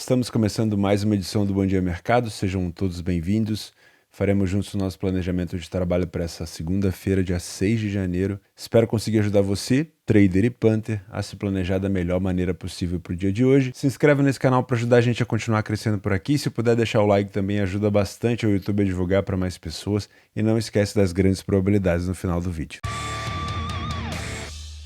Estamos começando mais uma edição do Bom Dia Mercado, sejam todos bem-vindos. Faremos juntos o nosso planejamento de trabalho para essa segunda-feira, dia 6 de janeiro. Espero conseguir ajudar você, trader e punter, a se planejar da melhor maneira possível para o dia de hoje. Se inscreve nesse canal para ajudar a gente a continuar crescendo por aqui. Se puder deixar o like também ajuda bastante o YouTube a divulgar para mais pessoas. E não esquece das grandes probabilidades no final do vídeo.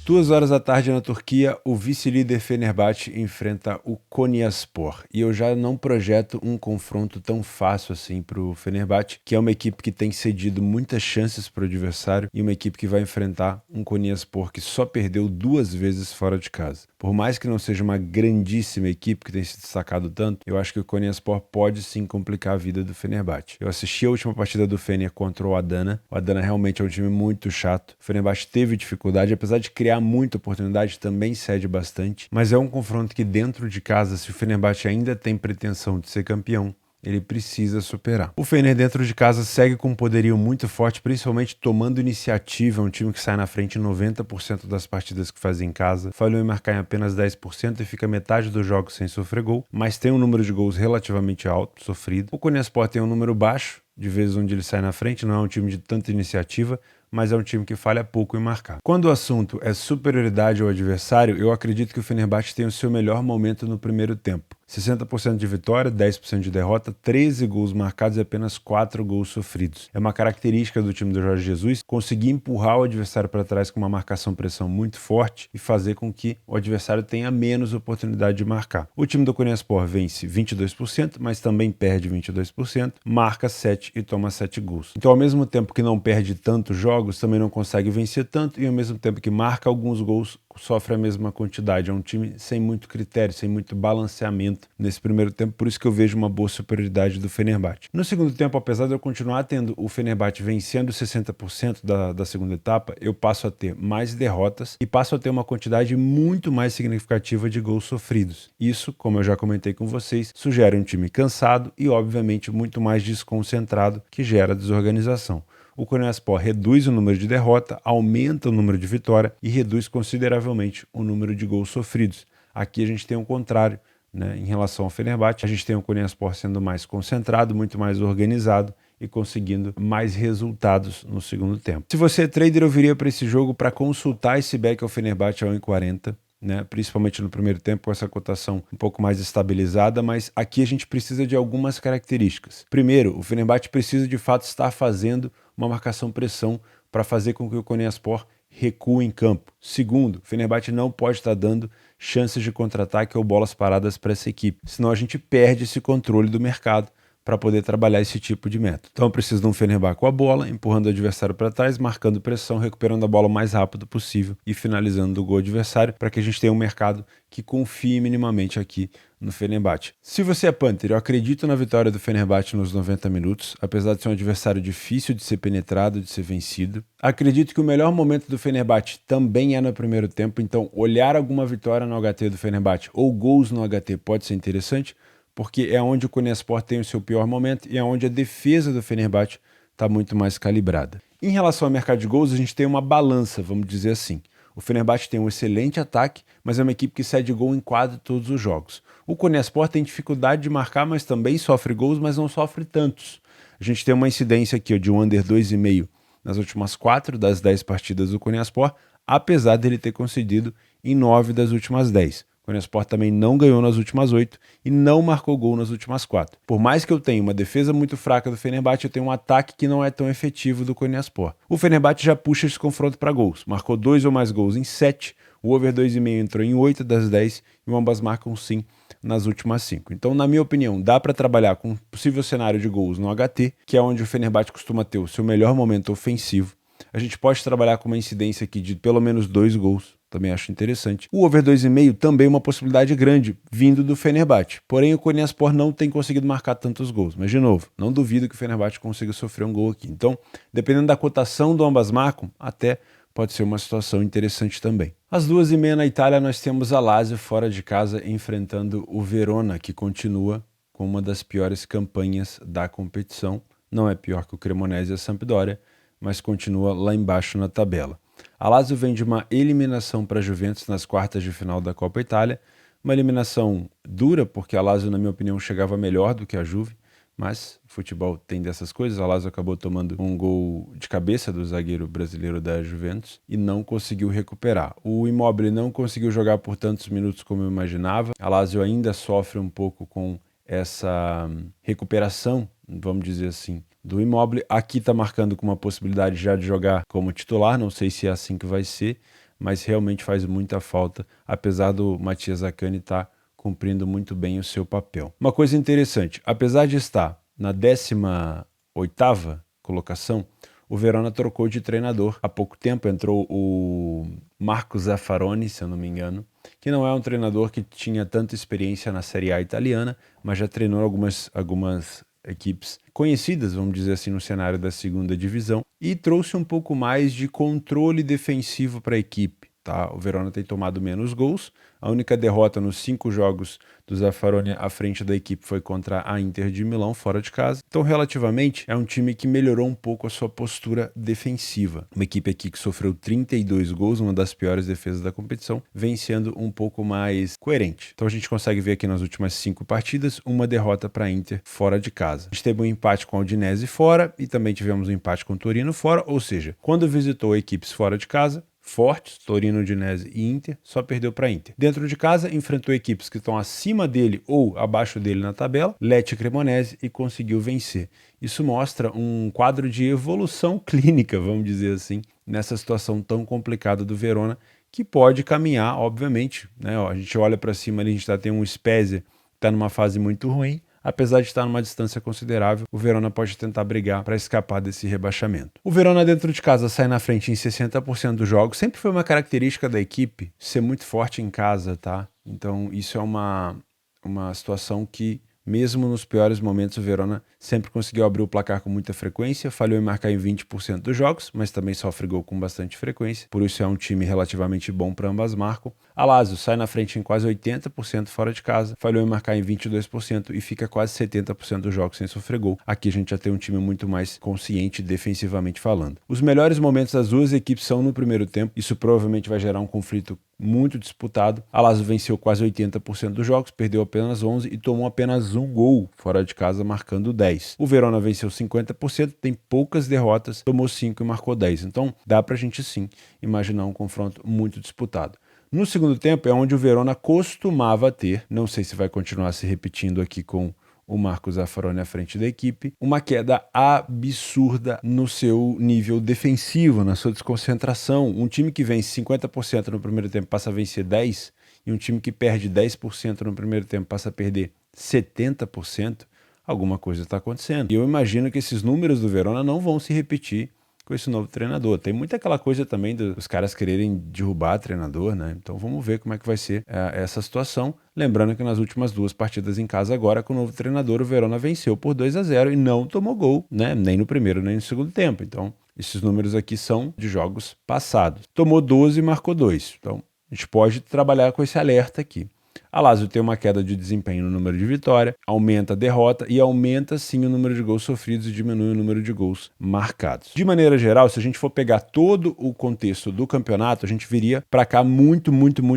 2 horas da tarde na Turquia, o vice-líder Fenerbahçe enfrenta o Konyaspor. E eu já não projeto um confronto tão fácil assim para o Fenerbahçe, que é uma equipe que tem cedido muitas chances para o adversário e uma equipe que vai enfrentar um Konyaspor que só perdeu 2 vezes fora de casa. Por mais que não seja uma grandíssima equipe que tem se destacado tanto, eu acho que o Konyaspor pode sim complicar a vida do Fenerbahçe. Eu assisti a última partida do Fener contra o Adana. O Adana realmente é um time muito chato. O Fenerbahçe teve dificuldade, apesar de criar muita oportunidade, também cede bastante, mas é um confronto que dentro de casa, se o Fenerbahçe ainda tem pretensão de ser campeão, ele precisa superar. O Fener dentro de casa segue com um poderio muito forte, principalmente tomando iniciativa, é um time que sai na frente em 90% das partidas que faz em casa, falhou em marcar em apenas 10% e fica metade dos jogos sem sofrer gol, mas tem um número de gols relativamente alto, sofrido. O Konyaspor tem um número baixo, de vezes onde ele sai na frente, não é um time de tanta iniciativa, mas é um time que falha pouco em marcar. Quando o assunto é superioridade ao adversário, eu acredito que o Fenerbahçe tem o seu melhor momento no primeiro tempo. 60% de vitória, 10% de derrota, 13 gols marcados e apenas 4 gols sofridos. É uma característica do time do Jorge Jesus conseguir empurrar o adversário para trás com uma marcação-pressão muito forte e fazer com que o adversário tenha menos oportunidade de marcar. O time do Konyaspor vence 22%, mas também perde 22%, marca 7 e toma 7 gols. Então, ao mesmo tempo que não perde tantos jogos, também não consegue vencer tanto e ao mesmo tempo que marca alguns gols, sofre a mesma quantidade. É um time sem muito critério, sem muito balanceamento nesse primeiro tempo, por isso que eu vejo uma boa superioridade do Fenerbahçe. No segundo tempo, apesar de eu continuar tendo o Fenerbahçe vencendo 60% da segunda etapa, eu passo a ter mais derrotas e passo a ter uma quantidade muito mais significativa de gols sofridos. Isso, como eu já comentei com vocês, sugere um time cansado e, obviamente, muito mais desconcentrado, que gera desorganização. O Konyaspor reduz o número de derrota, aumenta o número de vitória e reduz consideravelmente o número de gols sofridos. Aqui a gente tem o contrário, né? Em relação ao Fenerbahçe, a gente tem o Konyaspor sendo mais concentrado, muito mais organizado e conseguindo mais resultados no segundo tempo. Se você é trader, eu viria para esse jogo para consultar esse back ao Fenerbahçe a 1,40. Né, principalmente no primeiro tempo, com essa cotação um pouco mais estabilizada, mas aqui a gente precisa de algumas características. Primeiro, o Fenerbahçe precisa de fato estar fazendo uma marcação-pressão para fazer com que o Konyaspor recue em campo. Segundo, o Fenerbahçe não pode estar dando chances de contra-ataque ou bolas paradas para essa equipe, senão a gente perde esse controle do mercado para poder trabalhar esse tipo de método. Então eu preciso de um Fenerbahçe com a bola, empurrando o adversário para trás, marcando pressão, recuperando a bola o mais rápido possível e finalizando do gol adversário para que a gente tenha um mercado que confie minimamente aqui no Fenerbahçe. Se você é punter, eu acredito na vitória do Fenerbahçe nos 90 minutos, apesar de ser um adversário difícil de ser penetrado, de ser vencido. Acredito que o melhor momento do Fenerbahçe também é no primeiro tempo, então olhar alguma vitória no HT do Fenerbahçe ou gols no HT pode ser interessante, porque é onde o Konyaspor tem o seu pior momento e é onde a defesa do Fenerbahçe está muito mais calibrada. Em relação ao mercado de gols, a gente tem uma balança, vamos dizer assim. O Fenerbahçe tem um excelente ataque, mas é uma equipe que cede gol em quase todos os jogos. O Konyaspor tem dificuldade de marcar, mas também sofre gols, mas não sofre tantos. A gente tem uma incidência aqui de um under 2,5 nas últimas 4 das 10 partidas do Konyaspor, apesar dele ter concedido em 9 das últimas 10. O Konyaspor também não ganhou nas últimas 8 e não marcou gol nas últimas 4. Por mais que eu tenha uma defesa muito fraca do Fenerbahçe, eu tenho um ataque que não é tão efetivo do Konyaspor. O Fenerbahçe já puxa esse confronto para gols. Marcou 2 ou mais gols em 7, o over 2,5 entrou em 8 das 10 e ambas marcam sim nas últimas 5. Então, na minha opinião, dá para trabalhar com um possível cenário de gols no HT, que é onde o Fenerbahçe costuma ter o seu melhor momento ofensivo. A gente pode trabalhar com uma incidência aqui de pelo menos 2 gols. Também acho interessante. O over 2,5 também é uma possibilidade grande, vindo do Fenerbahçe. Porém, o Konyaspor não tem conseguido marcar tantos gols. Mas, de novo, não duvido que o Fenerbahçe consiga sofrer um gol aqui. Então, dependendo da cotação do ambas marcam, até pode ser uma situação interessante também. Às 2h30 na Itália, nós temos a Lazio fora de casa enfrentando o Verona, que continua com uma das piores campanhas da competição. Não é pior que o Cremonese e a Sampdoria, mas continua lá embaixo na tabela. A Lazio vem de uma eliminação para a Juventus nas quartas de final da Copa Itália, Uma eliminação dura, porque a Lazio, na minha opinião, chegava melhor do que a Juve, mas futebol tem dessas coisas. A Lazio acabou tomando um gol de cabeça do zagueiro brasileiro da Juventus e não conseguiu recuperar. O Immobile não conseguiu jogar por tantos minutos como eu imaginava. A Lazio ainda sofre um pouco com essa recuperação, vamos dizer assim, do Immobile. Aqui está marcando com uma possibilidade já de jogar como titular, não sei se é assim que vai ser, mas realmente faz muita falta, apesar do Matias Zaccagni estar cumprindo muito bem o seu papel. Uma coisa interessante, apesar de estar na 18ª colocação, o Verona trocou de treinador. Há pouco tempo entrou o Marco Zaffaroni, se eu não me engano, que não é um treinador que tinha tanta experiência na Série A italiana, mas já treinou algumas equipes conhecidas, vamos dizer assim, no cenário da segunda divisão, e trouxe um pouco mais de controle defensivo para a equipe. Tá? O Verona tem tomado menos gols. A única derrota nos 5 jogos do Zaffaroni à frente da equipe foi contra a Inter de Milão, fora de casa. Então, relativamente, é um time que melhorou um pouco a sua postura defensiva. Uma equipe aqui que sofreu 32 gols, uma das piores defesas da competição, vem sendo um pouco mais coerente. Então, a gente consegue ver aqui nas últimas 5 partidas, uma derrota para a Inter fora de casa. A gente teve um empate com a Udinese fora e também tivemos um empate com o Torino fora, ou seja, quando visitou equipes fora de casa, fortes, Torino, Udinese e Inter, só perdeu para Inter. Dentro de casa, enfrentou equipes que estão acima dele ou abaixo dele na tabela, Lecce e Cremonese, e conseguiu vencer. Isso mostra um quadro de evolução clínica, vamos dizer assim, nessa situação tão complicada do Verona, que pode caminhar, obviamente, né? A gente olha para cima ali, a gente tem um Spezia que está numa fase muito ruim. Apesar de estar numa distância considerável, o Verona pode tentar brigar para escapar desse rebaixamento. O Verona dentro de casa sai na frente em 60% dos jogos. Sempre foi uma característica da equipe ser muito forte em casa, tá? Então isso é uma situação que, mesmo nos piores momentos, o Verona sempre conseguiu abrir o placar com muita frequência, falhou em marcar em 20% dos jogos, mas também sofre gol com bastante frequência, por isso é um time relativamente bom para ambas marcam. A Lazio sai na frente em quase 80% fora de casa, falhou em marcar em 22% e fica quase 70% dos jogos sem sofrer gol. Aqui a gente já tem um time muito mais consciente defensivamente falando. Os melhores momentos das duas equipes são no primeiro tempo, isso provavelmente vai gerar um conflito muito disputado. A Lazio venceu quase 80% dos jogos, perdeu apenas 11 e tomou apenas um gol fora de casa, marcando 10. O Verona venceu 50%, tem poucas derrotas, tomou 5 e marcou 10. Então dá pra gente sim imaginar um confronto muito disputado. No segundo tempo é onde o Verona costumava ter, não sei se vai continuar se repetindo aqui com o Marco Zaffaroni à frente da equipe, uma queda absurda no seu nível defensivo, na sua desconcentração. Um time que vence 50% no primeiro tempo passa a vencer 10%, e um time que perde 10% no primeiro tempo passa a perder 70%, alguma coisa está acontecendo. E eu imagino que esses números do Verona não vão se repetir com esse novo treinador. Tem muita aquela coisa também dos caras quererem derrubar treinador, né? Então vamos ver como é que vai ser essa situação. Lembrando que nas últimas 2 partidas em casa agora, com o novo treinador, o Verona venceu por 2-0 e não tomou gol, né? Nem no primeiro, nem no segundo tempo. Então esses números aqui são de jogos passados. Tomou 12 e marcou 2. Então a gente pode trabalhar com esse alerta aqui. A Lazio tem uma queda de desempenho no número de vitória, aumenta a derrota e aumenta sim o número de gols sofridos e diminui o número de gols marcados. De maneira geral, se a gente for pegar todo o contexto do campeonato, a gente viria para cá muito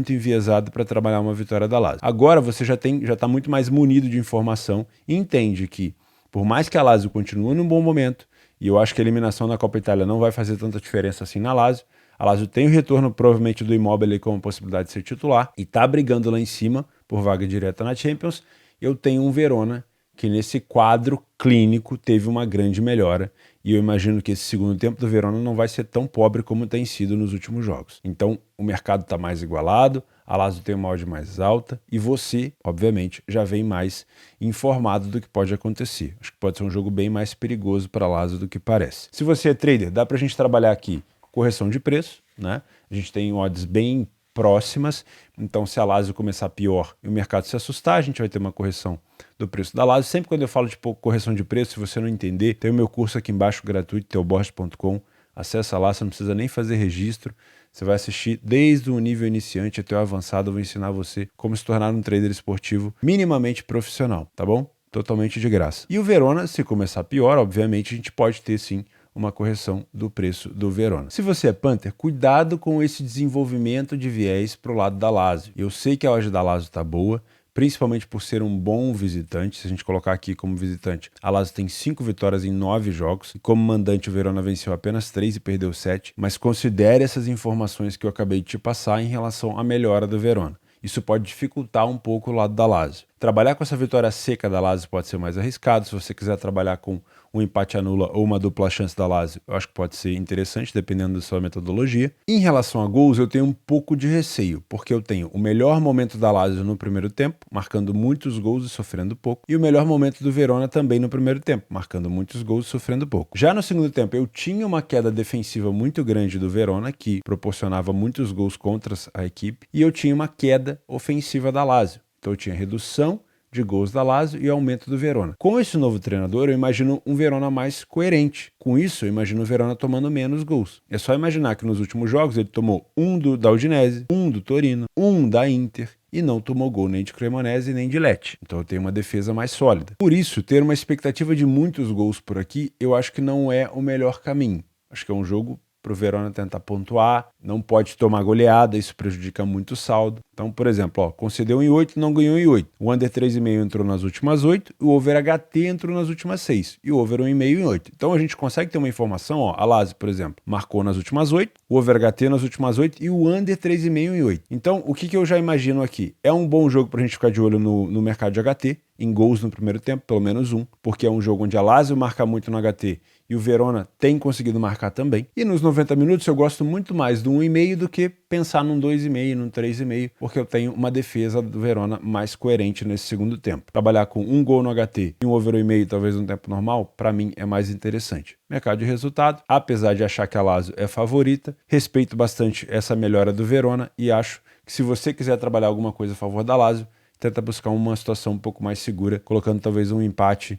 enviesado para trabalhar uma vitória da Lazio. Agora você já está muito mais munido de informação e entende que, por mais que a Lazio continue num bom momento, e eu acho que a eliminação na Copa Itália não vai fazer tanta diferença assim na Lazio, a Lazio tem o retorno provavelmente do Immobile como possibilidade de ser titular e está brigando lá em cima por vaga direta na Champions. Eu tenho um Verona que nesse quadro clínico teve uma grande melhora e eu imagino que esse segundo tempo do Verona não vai ser tão pobre como tem sido nos últimos jogos. Então o mercado está mais igualado, a Lazio tem uma odd mais alta e você, obviamente, já vem mais informado do que pode acontecer. Acho que pode ser um jogo bem mais perigoso para a Lazio do que parece. Se você é trader, dá para a gente trabalhar aqui correção de preço, né? A gente tem odds bem próximas, então se a Lazio começar pior e o mercado se assustar, a gente vai ter uma correção do preço da Lazio. Sempre quando eu falo de correção de preço, se você não entender, tem o meu curso aqui embaixo gratuito, teoborges.com, acessa lá, você não precisa nem fazer registro, você vai assistir desde o nível iniciante até o avançado, eu vou ensinar você como se tornar um trader esportivo minimamente profissional, tá bom? Totalmente de graça. E o Verona, se começar pior, obviamente a gente pode ter sim uma correção do preço do Verona. Se você é Panther, cuidado com esse desenvolvimento de viés para o lado da Lazio. Eu sei que a odd da Lazio está boa, principalmente por ser um bom visitante. Se a gente colocar aqui como visitante, a Lazio tem 5 vitórias em 9 jogos, e como mandante o Verona venceu apenas 3 e perdeu 7, mas considere essas informações que eu acabei de te passar em relação à melhora do Verona. Isso pode dificultar um pouco o lado da Lazio. Trabalhar com essa vitória seca da Lazio pode ser mais arriscado. Se você quiser trabalhar com um empate anula ou uma dupla chance da Lazio, eu acho que pode ser interessante, dependendo da sua metodologia. Em relação a gols, eu tenho um pouco de receio, porque eu tenho o melhor momento da Lazio no primeiro tempo, marcando muitos gols e sofrendo pouco, e o melhor momento do Verona também no primeiro tempo, marcando muitos gols e sofrendo pouco. Já no segundo tempo, eu tinha uma queda defensiva muito grande do Verona, que proporcionava muitos gols contra a equipe, e eu tinha uma queda ofensiva da Lazio. Então eu tinha redução de gols da Lazio e aumento do Verona. Com esse novo treinador, eu imagino um Verona mais coerente. Com isso, eu imagino o Verona tomando menos gols. É só imaginar que nos últimos jogos ele tomou um da Udinese, um do Torino, um da Inter, e não tomou gol nem de Cremonese nem de Lecce. Então eu tenho uma defesa mais sólida. Por isso, ter uma expectativa de muitos gols por aqui, eu acho que não é o melhor caminho. Acho que é um jogo para o Verona tentar pontuar, não pode tomar goleada, isso prejudica muito o saldo. Então, por exemplo, concedeu em 8, não ganhou em 8. O under 3,5 entrou nas últimas 8, o over HT entrou nas últimas 6 e o over 1,5 em 8. Então a gente consegue ter uma informação, a Lazio, por exemplo, marcou nas últimas 8, o over HT nas últimas 8 e o under 3,5 em 8. Então, o que eu já imagino aqui? É um bom jogo para a gente ficar de olho no mercado de HT, em gols no primeiro tempo, pelo menos um, porque é um jogo onde a Lazio marca muito no HT e o Verona tem conseguido marcar também. E nos 90 minutos eu gosto muito mais do 1,5 do que pensar num 2,5, num 3,5, porque eu tenho uma defesa do Verona mais coerente nesse segundo tempo. Trabalhar com um gol no HT e um over 1,5, talvez no tempo normal, para mim é mais interessante. Mercado de resultado, apesar de achar que a Lazio é favorita, respeito bastante essa melhora do Verona e acho que se você quiser trabalhar alguma coisa a favor da Lazio, tenta buscar uma situação um pouco mais segura, colocando talvez um empate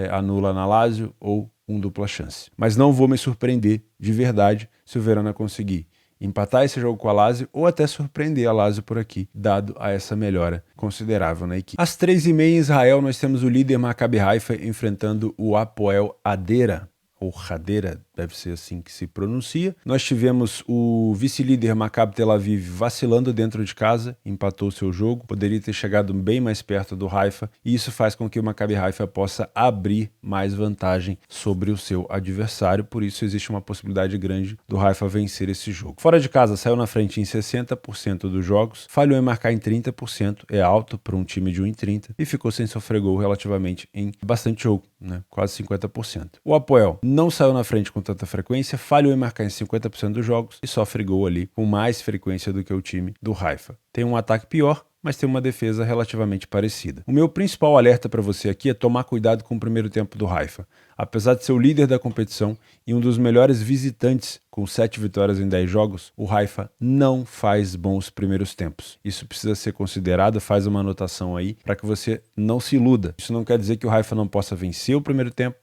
anula na Lazio ou um dupla chance. Mas não vou me surpreender de verdade se o Verona conseguir empatar esse jogo com a Lazio ou até surpreender a Lazio por aqui, dado a essa melhora considerável na equipe. Às 3h30 em Israel, nós temos o líder Maccabi Haifa enfrentando o Hapoel Hadera, ou Hadera, deve ser assim que se pronuncia. Nós tivemos o vice-líder Maccabi Tel Aviv vacilando dentro de casa, empatou seu jogo, poderia ter chegado bem mais perto do Haifa, e isso faz com que o Maccabi Haifa possa abrir mais vantagem sobre o seu adversário, por isso existe uma possibilidade grande do Haifa vencer esse jogo. Fora de casa, saiu na frente em 60% dos jogos, falhou em marcar em 30%, é alto para um time de 1,30, e ficou sem sofrer gol relativamente em bastante jogo, né? Quase 50%. O Hapoel não saiu na frente com tanta frequência, falhou em marcar em 50% dos jogos e sofre gol ali com mais frequência do que o time do Haifa. Tem um ataque pior, mas tem uma defesa relativamente parecida. O meu principal alerta para você aqui é tomar cuidado com o primeiro tempo do Haifa. Apesar de ser o líder da competição e um dos melhores visitantes com 7 vitórias em 10 jogos, o Haifa não faz bons primeiros tempos. Isso precisa ser considerado, faz uma anotação aí para que você não se iluda. Isso não quer dizer que o Haifa não possa vencer o primeiro tempo,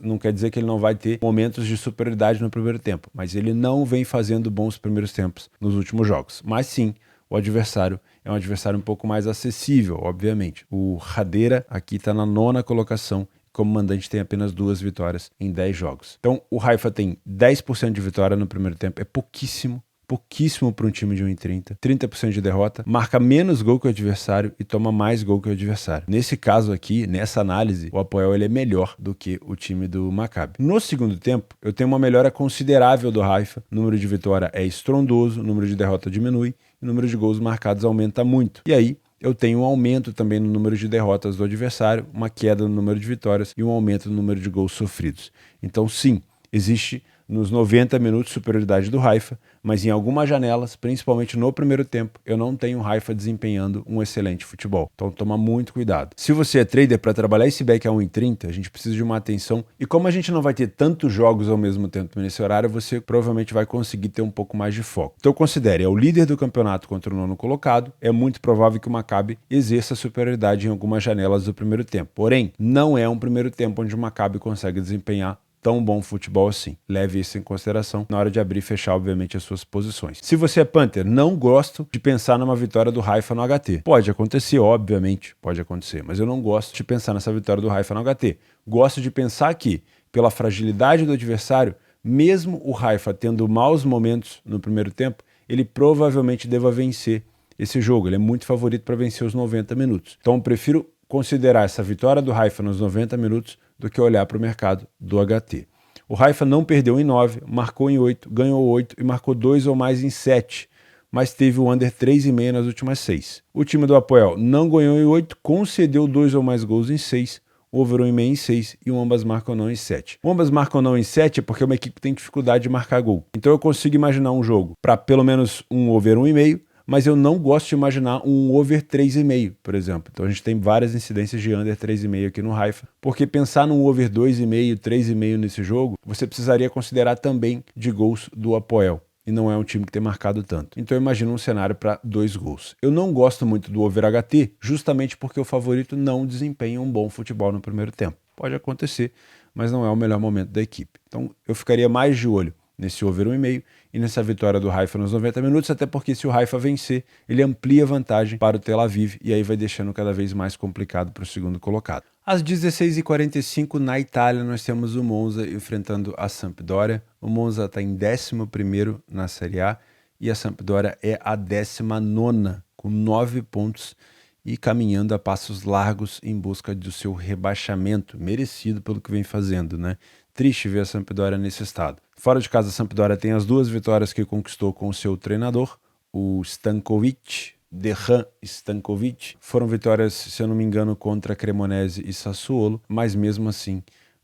não quer dizer que ele não vai ter momentos de superioridade no primeiro tempo, mas ele não vem fazendo bons primeiros tempos nos últimos jogos. Mas sim, o adversário é um adversário um pouco mais acessível, obviamente. O Hadera aqui está na 9ª colocação, como mandante tem apenas 2 vitórias em 10 jogos. Então o Haifa tem 10% de vitória no primeiro tempo, é pouquíssimo para um time de 1,30, 30% de derrota, marca menos gol que o adversário e toma mais gol que o adversário. Nesse caso aqui, nessa análise, o Hapoel ele é melhor do que o time do Maccabi. No segundo tempo, eu tenho uma melhora considerável do Haifa, o número de vitória é estrondoso, o número de derrota diminui, o número de gols marcados aumenta muito. E aí, eu tenho um aumento também no número de derrotas do adversário, uma queda no número de vitórias e um aumento no número de gols sofridos. Então, sim, existe nos 90 minutos superioridade do Haifa, mas em algumas janelas, principalmente no primeiro tempo, eu não tenho o Haifa desempenhando um excelente futebol. Então toma muito cuidado. Se você é trader, para trabalhar esse back a 1,30, a gente precisa de uma atenção, e como a gente não vai ter tantos jogos ao mesmo tempo nesse horário, você provavelmente vai conseguir ter um pouco mais de foco. Então considere, é o líder do campeonato contra o 9º colocado, é muito provável que o Maccabi exerça superioridade em algumas janelas do primeiro tempo. Porém, não é um primeiro tempo onde o Maccabi consegue desempenhar tão bom futebol assim. Leve isso em consideração na hora de abrir e fechar, obviamente, as suas posições. Se você é Panther, não gosto de pensar numa vitória do Haifa no HT. Pode acontecer, obviamente, pode acontecer, mas eu não gosto de pensar nessa vitória do Haifa no HT. Gosto de pensar que, pela fragilidade do adversário, mesmo o Haifa tendo maus momentos no primeiro tempo, ele provavelmente deva vencer esse jogo. Ele é muito favorito para vencer os 90 minutos. Então eu prefiro considerar essa vitória do Haifa nos 90 minutos do que olhar para o mercado do HT. O Haifa não perdeu em 9, marcou em 8, ganhou 8 e marcou 2 ou mais em 7, mas teve o under 3,5 nas últimas 6. O time do Apoel não ganhou em 8, concedeu 2 ou mais gols em 6, over 1,5 em 6 e o ambas marcam não em 7. O ambas marcam não em 7 é porque uma equipe tem dificuldade de marcar gol. Então eu consigo imaginar um jogo para pelo menos um over 1,5, mas eu não gosto de imaginar um over 3,5, por exemplo. Então a gente tem várias incidências de under 3,5 aqui no Haifa, porque pensar num over 2,5, 3,5 nesse jogo, você precisaria considerar também de gols do Apoel. E não é um time que tem marcado tanto. Então eu imagino um cenário para 2 gols. Eu não gosto muito do over HT, justamente porque o favorito não desempenha um bom futebol no primeiro tempo. Pode acontecer, mas não é o melhor momento da equipe. Então eu ficaria mais de olho nesse over 1,5 e nessa vitória do Haifa nos 90 minutos, até porque se o Haifa vencer, ele amplia a vantagem para o Tel Aviv e aí vai deixando cada vez mais complicado para o segundo colocado. Às 16h45 na Itália nós temos o Monza enfrentando a Sampdoria. O Monza está em 11º na Série A e a Sampdoria é a 19ª com 9 pontos e caminhando a passos largos em busca do seu rebaixamento, merecido pelo que vem fazendo, né? Triste ver a Sampdoria nesse estado. Fora de casa, a Sampdoria tem as 2 vitórias que conquistou com o seu treinador, o Stankovic, Dejan Stankovic. Foram vitórias, se eu não me engano, contra Cremonese e Sassuolo, mas mesmo assim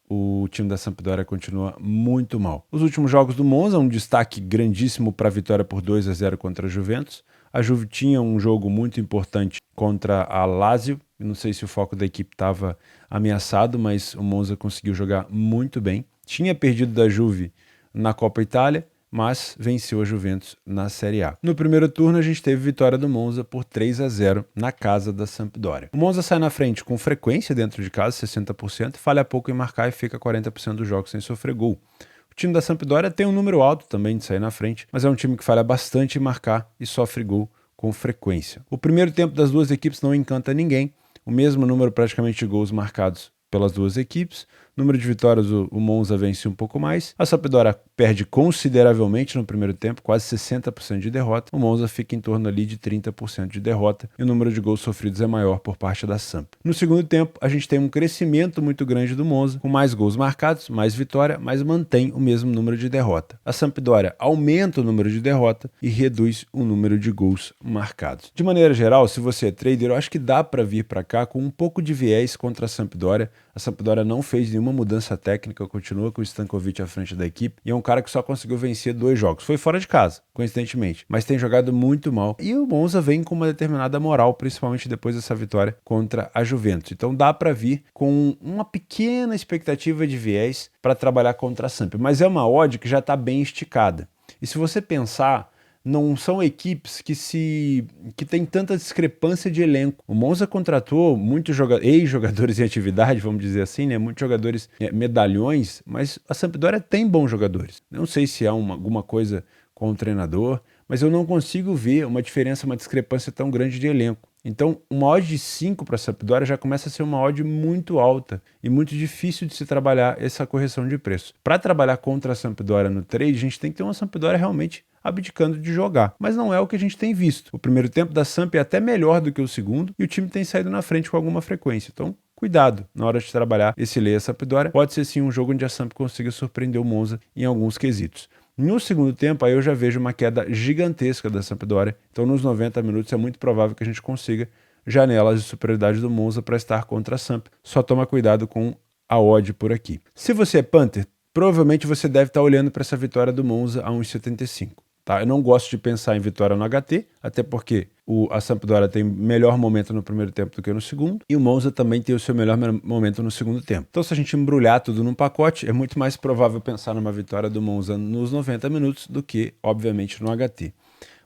o time da Sampdoria continua muito mal. Os últimos jogos do Monza, um destaque grandíssimo para a vitória por 2-0 contra a Juventus. A Juve tinha um jogo muito importante contra a Lazio. Eu não sei se o foco da equipe estava ameaçado, mas o Monza conseguiu jogar muito bem. Tinha perdido da Juve na Copa Itália, mas venceu a Juventus na Série A. No primeiro turno, a gente teve vitória do Monza por 3-0 na casa da Sampdoria. O Monza sai na frente com frequência dentro de casa, 60%, falha pouco em marcar e fica 40% dos jogos sem sofrer gol. O time da Sampdoria tem um número alto também de sair na frente, mas é um time que falha bastante em marcar e sofre gol com frequência. O primeiro tempo das duas equipes não encanta ninguém, o mesmo número praticamente de gols marcados pelas duas equipes. Número de vitórias, o Monza vence um pouco mais. A Sampdoria perde consideravelmente no primeiro tempo, quase 60% de derrota. O Monza fica em torno ali de 30% de derrota e o número de gols sofridos é maior por parte da Samp. No segundo tempo, a gente tem um crescimento muito grande do Monza, com mais gols marcados, mais vitória, mas mantém o mesmo número de derrota. A Sampdoria aumenta o número de derrota e reduz o número de gols marcados. De maneira geral, se você é trader, eu acho que dá para vir para cá com um pouco de viés contra a Sampdoria. A Sampdoria não fez nenhuma mudança técnica, continua com o Stankovic à frente da equipe e é um cara que só conseguiu vencer 2 jogos. Foi fora de casa, coincidentemente, mas tem jogado muito mal. E o Monza vem com uma determinada moral, principalmente depois dessa vitória contra a Juventus. Então dá para vir com uma pequena expectativa de viés para trabalhar contra a Samp, mas é uma odd que já está bem esticada. E se você pensar, não são equipes que tem tanta discrepância de elenco. O Monza contratou muitos ex-jogadores em atividade, vamos dizer assim, né? Muitos jogadores medalhões, mas a Sampdoria tem bons jogadores. Não sei se há alguma coisa com o treinador, mas eu não consigo ver uma diferença, uma discrepância tão grande de elenco. Então, uma odd de 5 para a Sampdoria já começa a ser uma odd muito alta e muito difícil de se trabalhar essa correção de preço. Para trabalhar contra a Sampdoria no trade, a gente tem que ter uma Sampdoria realmente abdicando de jogar, mas não é o que a gente tem visto. O primeiro tempo da Samp é até melhor do que o segundo e o time tem saído na frente com alguma frequência. Então, cuidado na hora de trabalhar esse Leia Sampdoria. Pode ser sim um jogo onde a Samp consiga surpreender o Monza em alguns quesitos. No segundo tempo, aí eu já vejo uma queda gigantesca da Sampdoria. Então, nos 90 minutos, é muito provável que a gente consiga janelas de superioridade do Monza para estar contra a Samp. Só toma cuidado com a odd por aqui. Se você é punter, provavelmente você deve estar olhando para essa vitória do Monza a 1,75. Tá? Eu não gosto de pensar em vitória no HT, até porque a Sampdoria tem melhor momento no primeiro tempo do que no segundo, e o Monza também tem o seu melhor momento no segundo tempo. Então, se a gente embrulhar tudo num pacote, é muito mais provável pensar numa vitória do Monza nos 90 minutos do que, obviamente, no HT.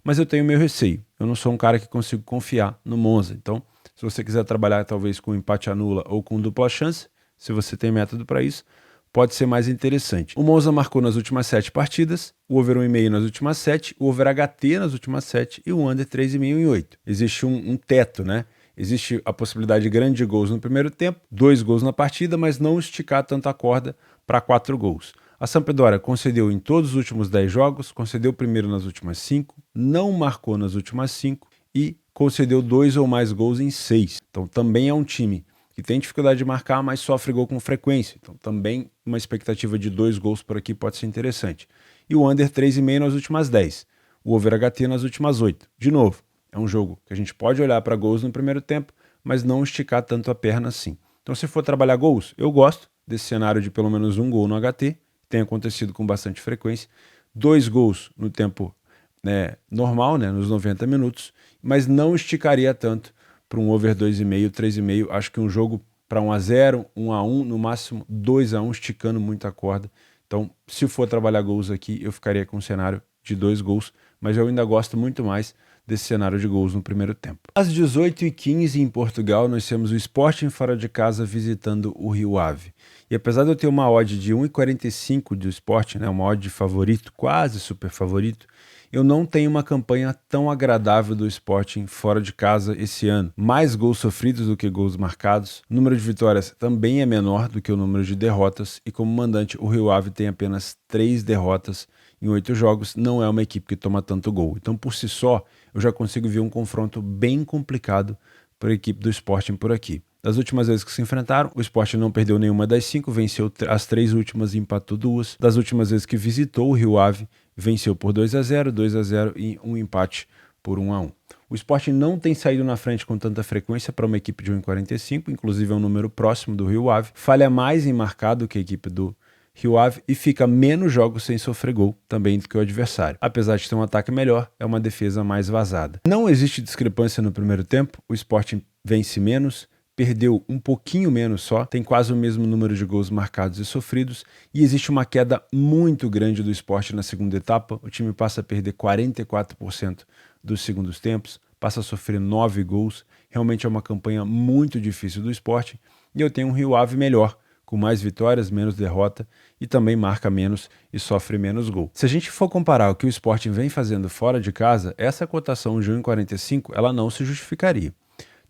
Mas eu tenho meu receio. Eu não sou um cara que consigo confiar no Monza. Então, se você quiser trabalhar talvez com empate anula ou com dupla chance, se você tem método para isso, pode ser mais interessante. O Monza marcou nas últimas 7 partidas, o over 1,5 nas últimas 7, o over HT nas últimas 7 e o under 3,5 em 8. Existe um teto, né? Existe a possibilidade grande de gols no primeiro tempo, 2 gols na partida, mas não esticar tanto a corda para 4 gols. A Sampdoria concedeu em todos os últimos 10 jogos, concedeu primeiro nas últimas 5, não marcou nas últimas 5 e concedeu 2 ou mais gols em 6. Então também é um time que tem dificuldade de marcar, mas sofre gol com frequência. Então também uma expectativa de 2 gols por aqui pode ser interessante. E o under 3,5 nas últimas 10. O over HT nas últimas 8. De novo, é um jogo que a gente pode olhar para gols no primeiro tempo, mas não esticar tanto a perna assim. Então se for trabalhar gols, eu gosto desse cenário de pelo menos um gol no HT, tem acontecido com bastante frequência. 2 gols no tempo normal, nos 90 minutos, mas não esticaria tanto para um over 2,5, 3,5. Acho que um jogo para 1-0, 1-1, no máximo 2-1, esticando muito a corda. Então, se for trabalhar gols aqui, eu ficaria com um cenário de 2 gols, mas eu ainda gosto muito mais desse cenário de gols no primeiro tempo. Às 18h15 em Portugal, nós temos o Sporting fora de casa visitando o Rio Ave. E apesar de eu ter uma odd de 1,45 do Sporting, uma odd de favorito, quase super favorito, eu não tenho uma campanha tão agradável do Sporting fora de casa esse ano. Mais gols sofridos do que gols marcados, o número de vitórias também é menor do que o número de derrotas e como mandante o Rio Ave tem apenas 3 derrotas em 8 jogos, não é uma equipe que toma tanto gol. Então por si só eu já consigo ver um confronto bem complicado para a equipe do Sporting por aqui. Das últimas vezes que se enfrentaram, o Sporting não perdeu nenhuma das 5, venceu as 3 últimas e empatou 2. Das últimas vezes que visitou o Rio Ave, venceu por 2-0, 2-0 e um empate por 1-1. O Sporting não tem saído na frente com tanta frequência para uma equipe de 1,45, inclusive é um número próximo do Rio Ave. Falha mais em marcar do que a equipe do Rio Ave e fica menos jogos sem sofrer gol também do que o adversário. Apesar de ter um ataque melhor, é uma defesa mais vazada. Não existe discrepância no primeiro tempo, o Sporting vence menos, perdeu um pouquinho menos só, tem quase o mesmo número de gols marcados e sofridos, e existe uma queda muito grande do Sporting na segunda etapa. O time passa a perder 44% dos segundos tempos, passa a sofrer 9 gols, realmente é uma campanha muito difícil do Sporting, e eu tenho um Rio Ave melhor, com mais vitórias, menos derrota e também marca menos e sofre menos gol. Se a gente for comparar o que o Sporting vem fazendo fora de casa, essa cotação de 1,45 ela não se justificaria.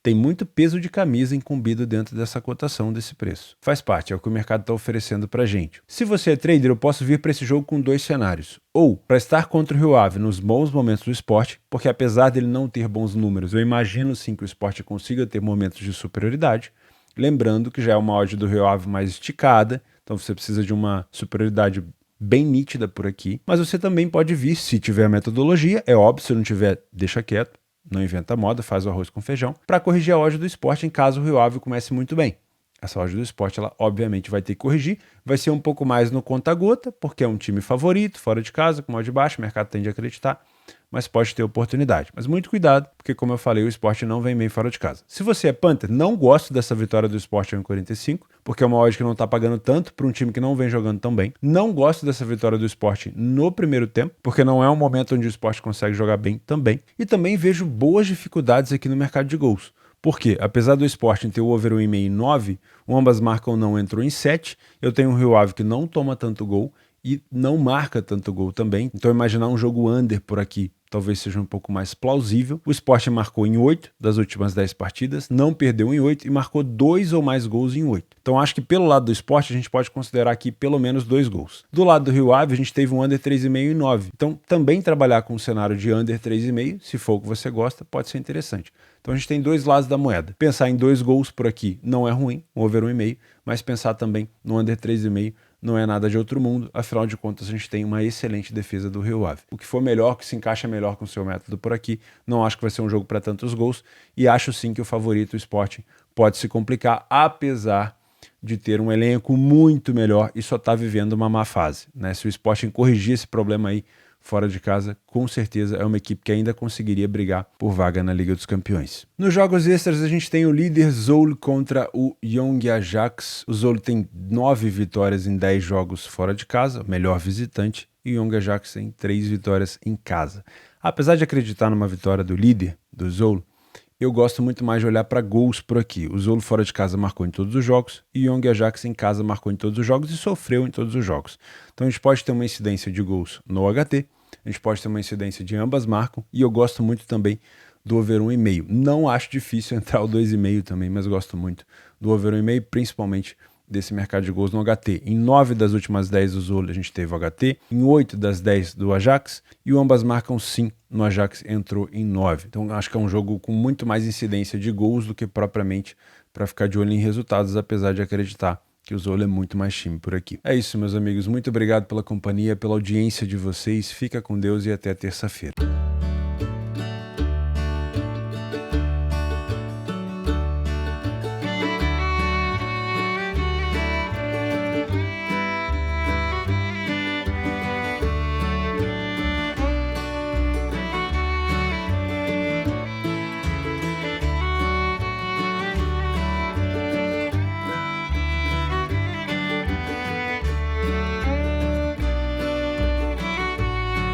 Tem muito peso de camisa incumbido dentro dessa cotação desse preço. Faz parte, é o que o mercado está oferecendo para gente. Se você é trader, eu posso vir para esse jogo com 2 cenários. Ou para estar contra o Rio Ave nos bons momentos do esporte, porque apesar dele não ter bons números, eu imagino sim que o esporte consiga ter momentos de superioridade. Lembrando que já é uma odd do Rio Ave mais esticada, então você precisa de uma superioridade bem nítida por aqui. Mas você também pode vir, se tiver a metodologia, é óbvio, se não tiver, deixa quieto, não inventa moda, faz o arroz com feijão, para corrigir a odd do esporte em caso o Rio Ave comece muito bem. Essa odd do esporte, ela obviamente vai ter que corrigir, vai ser um pouco mais no conta-gota, porque é um time favorito, fora de casa, com odd baixo, o mercado tende a acreditar, mas pode ter oportunidade. Mas muito cuidado, porque como eu falei, o esporte não vem bem fora de casa. Se você é Panther, não gosto dessa vitória do esporte em 45, porque é uma odd que não está pagando tanto para um time que não vem jogando tão bem. Não gosto dessa vitória do esporte no primeiro tempo, porque não é um momento onde o esporte consegue jogar bem também. E também vejo boas dificuldades aqui no mercado de gols. Porque, apesar do Sporting ter o over 1,5 em 9, o ambas marcam não entrou em 7, eu tenho um Rio Ave que não toma tanto gol e não marca tanto gol também. Então imaginar um jogo under por aqui talvez seja um pouco mais plausível. O Sporting marcou em 8 das últimas 10 partidas, não perdeu em 8 e marcou 2 ou mais gols em 8. Então acho que pelo lado do Sporting a gente pode considerar aqui pelo menos 2 gols. Do lado do Rio Ave a gente teve um under 3,5 em 9. Então também trabalhar com um cenário de under 3,5, se for o que você gosta, pode ser interessante. Então a gente tem 2 lados da moeda. Pensar em 2 gols por aqui não é ruim, um over 1,5, mas pensar também no under 3,5 não é nada de outro mundo, afinal de contas a gente tem uma excelente defesa do Rio Ave. O que for melhor, que se encaixa melhor com o seu método por aqui, não acho que vai ser um jogo para tantos gols e acho sim que o favorito, o Sporting, pode se complicar, apesar de ter um elenco muito melhor e só está vivendo uma má fase. Se o Sporting corrigir esse problema aí fora de casa, com certeza é uma equipe que ainda conseguiria brigar por vaga na Liga dos Campeões. Nos jogos extras a gente tem o líder Zwolle contra o Young Ajax. O Zwolle tem 9 vitórias em 10 jogos fora de casa, melhor visitante, e o Young Ajax tem 3 vitórias em casa. Apesar de acreditar numa vitória do líder, do Zwolle, eu gosto muito mais de olhar para gols por aqui. O Zwolle fora de casa marcou em todos os jogos e o Young Ajax em casa marcou em todos os jogos e sofreu em todos os jogos. Então a gente pode ter uma incidência de gols no HT, a gente pode ter uma incidência de ambas marcam e eu gosto muito também do over 1,5. Não acho difícil entrar o 2,5 também, mas gosto muito do over 1,5, principalmente desse mercado de gols no HT. Em 9 das últimas 10 do Zwolle a gente teve o HT, em 8 das 10 do Ajax, e o ambas marcam sim, no Ajax entrou em 9. Então acho que é um jogo com muito mais incidência de gols do que propriamente para ficar de olho em resultados, apesar de acreditar que o Zwolle é muito mais time por aqui. É isso, meus amigos. Muito obrigado pela companhia, pela audiência de vocês. Fica com Deus e até terça-feira.